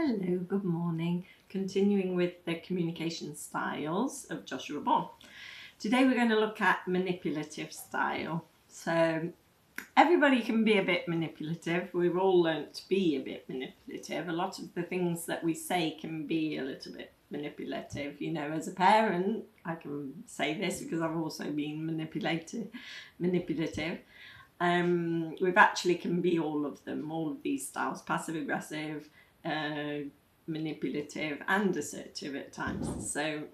Hello, good morning. Continuing with the communication styles of Joshua Ball. Today we're going to look at manipulative style. So everybody can be a bit manipulative. We've all learnt to be a bit manipulative. A lot of the things that we say can be a little bit manipulative. You know, as a parent, I can say this because I've also been manipulative. We've actually can be all of them, all of these styles, passive aggressive, manipulative and assertive at times. So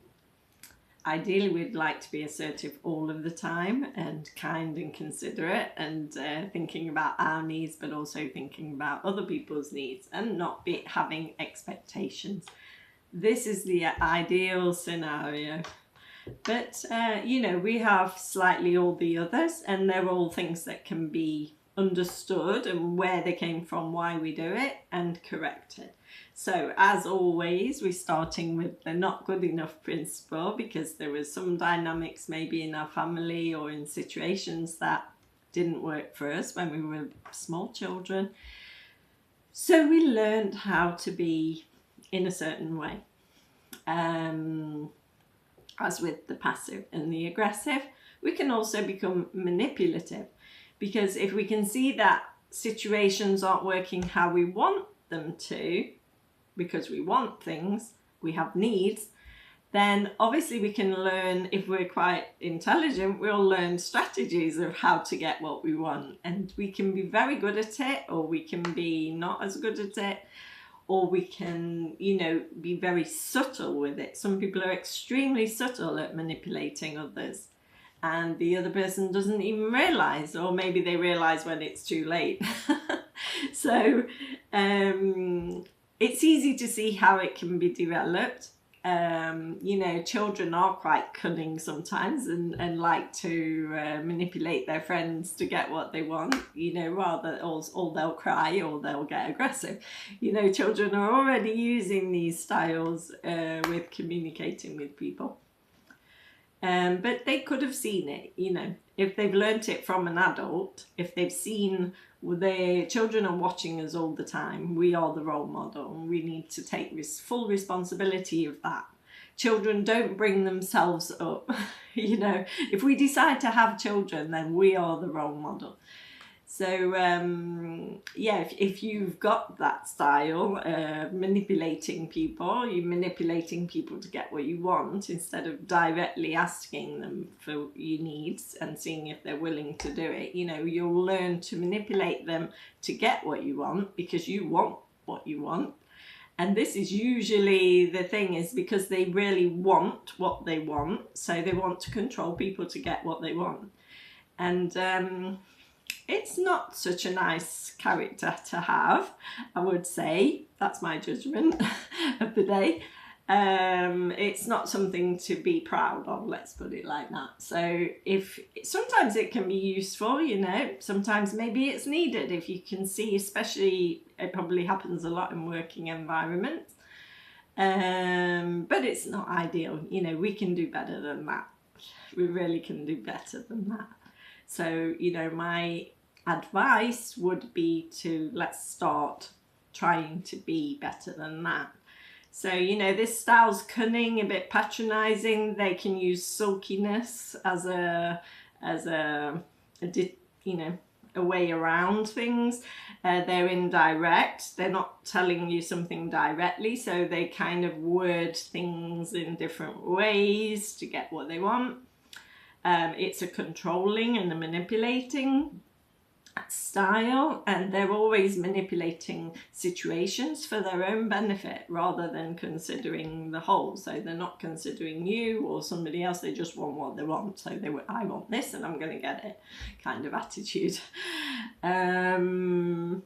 ideally we'd like to be assertive all of the time and kind and considerate and thinking about our needs, but also thinking about other people's needs and not be having expectations. This is the ideal scenario. But you know, we have slightly all the others, and they're all things that can be understood and where they came from, why we do it, and corrected. So as always, we're starting with the not good enough principle, because there was some dynamics maybe in our family or in situations that didn't work for us when we were small children. So we learned how to be in a certain way. As with the passive and the aggressive, we can also become manipulative, because if we can see that situations aren't working how we want them to, because we want things, we have needs, then obviously we can learn, if we're quite intelligent, we'll learn strategies of how to get what we want. And we can be very good at it, or we can be not as good at it, or we can, you know, be very subtle with it. Some people are extremely subtle at manipulating others, and the other person doesn't even realize, or maybe they realize when it's too late. So it's easy to see how it can be developed. You know, children are quite cunning sometimes and like to manipulate their friends to get what they want, you know, rather, or they'll cry or they'll get aggressive. You know, children are already using these styles with communicating with people. But they could have seen it, you know, if they've learnt it from an adult, if they've seen the children are watching us all the time, we are the role model, and we need to take full responsibility of that. Children don't bring themselves up. You know, if we decide to have children, then we are the role model. So yeah, if you've got that style, manipulating people, you're manipulating people to get what you want instead of directly asking them for your needs and seeing if they're willing to do it. You know, you'll learn to manipulate them to get what you want because you want what you want. And this is usually the thing, is because they really want what they want. So they want to control people to get what they want. And it's not such a nice character to have, I would say. That's my judgment of the day. It's not something to be proud of, let's put it like that. So sometimes it can be useful, you know, sometimes maybe it's needed. If you can see, especially, it probably happens a lot in working environments, but it's not ideal. You know, we can do better than that. We really can do better than that. So, you know, my advice would be to let's start trying to be better than that. So, you know, this style's cunning, a bit patronizing. They can use sulkiness as a you know, a way around things. They're indirect. They're not telling you something directly, so they kind of word things in different ways to get what they want. It's a controlling and a manipulating style, and they're always manipulating situations for their own benefit rather than considering the whole. So they're not considering you or somebody else, they just want what they want. So I want this and I'm going to get it kind of attitude. Yeah, and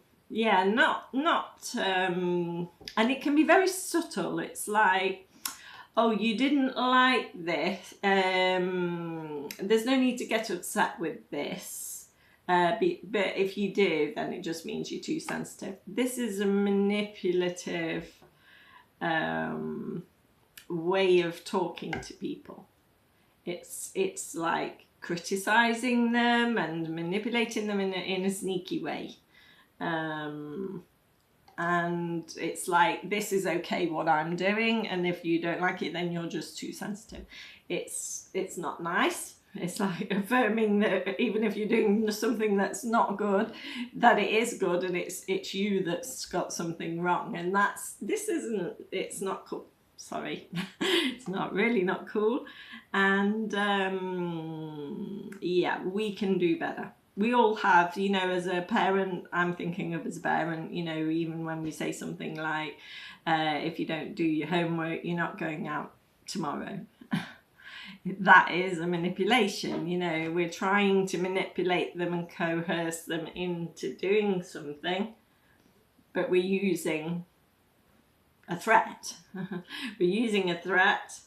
it can be very subtle. It's like, oh, you didn't like this, there's no need to get upset with this, but if you do, then it just means you're too sensitive. This is a manipulative way of talking to people. It's like criticizing them and manipulating them in a sneaky way. and it's like, this is okay what I'm doing, and if you don't like it, then you're just too sensitive. It's not nice. It's like affirming that even if you're doing something that's not good, that it is good, and it's you that's got something wrong, and it's not cool. Sorry, it's really not cool. And yeah, we can do better. We all have, you know, as a parent, I'm thinking of as a parent, you know, even when we say something like, if you don't do your homework, you're not going out tomorrow. That is a manipulation, you know. We're trying to manipulate them and coerce them into doing something, but we're using a threat. We're using a threat.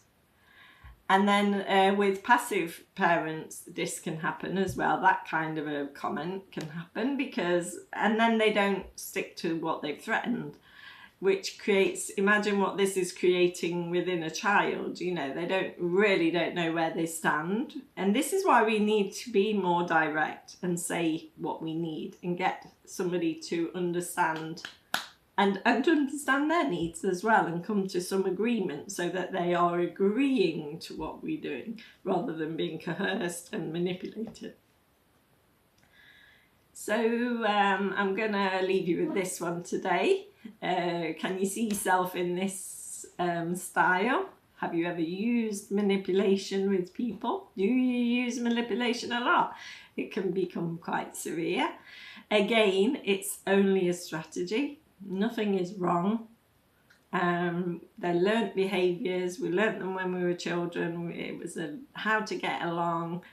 And then with passive parents, this can happen as well. That kind of a comment can happen and then they don't stick to what they've threatened, which creates, imagine what this is creating within a child. You know, they don't know where they stand. And this is why we need to be more direct and say what we need and get somebody to understand and understand their needs as well, and come to some agreement so that they are agreeing to what we're doing rather than being coerced and manipulated. So I'm going to leave you with this one today. Can you see yourself in this style? Have you ever used manipulation with people? Do you use manipulation a lot? It can become quite severe. Again, it's only a strategy. Nothing is wrong. They're learnt behaviours. We learnt them when we were children. It was how to get along.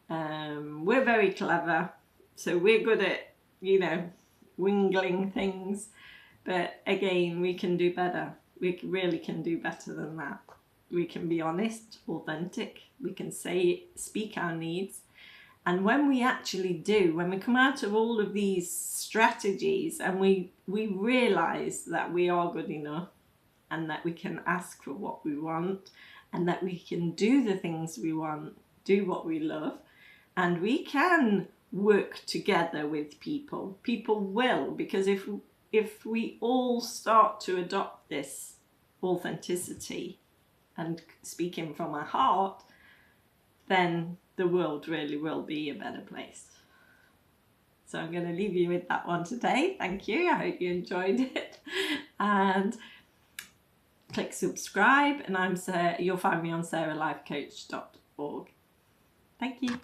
We're very clever, so we're good at, you know, wingling things. But again, we can do better. We really can do better than that. We can be honest, authentic. We can speak our needs. And when we actually do, when we come out of all of these strategies and we realise that we are good enough, and that we can ask for what we want, and that we can do the things we want, do what we love, and we can work together with people. People will, because if we all start to adopt this authenticity and speaking from our heart, then the world really will be a better place. So I'm going to leave you with that one today. Thank you. I hope you enjoyed it. And click subscribe, and you'll find me on saralifecoach.org. Thank you.